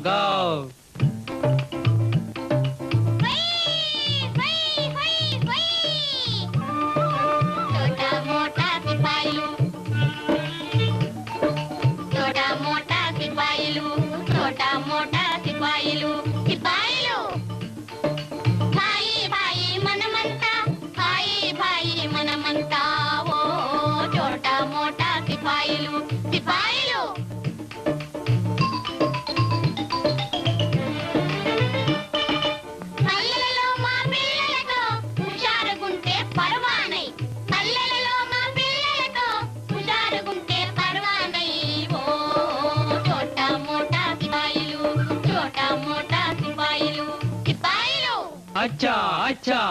गाओ। छोटा मोटा सिपाहिलू, छोटा मोटा सिपाहिलू, छोटा मोटा सिपाहिलू, सिपाहिलू भाई भाई मनमंता, भाई भाई मनमंता, वो छोटा मोटा सिपाहिलू, सिपाहिलू పల్లెలలో మా పిల్లలతో హుషారుగుంటే పర్వానై, పల్లెలలో మా పిల్లలతో హుషారుగుంటే పర్వానై, ఓ చోటా మోటా సిపాయిలు, చోటా మోటా సిపాయిలు, సిపాయిలు अच्छा अच्छा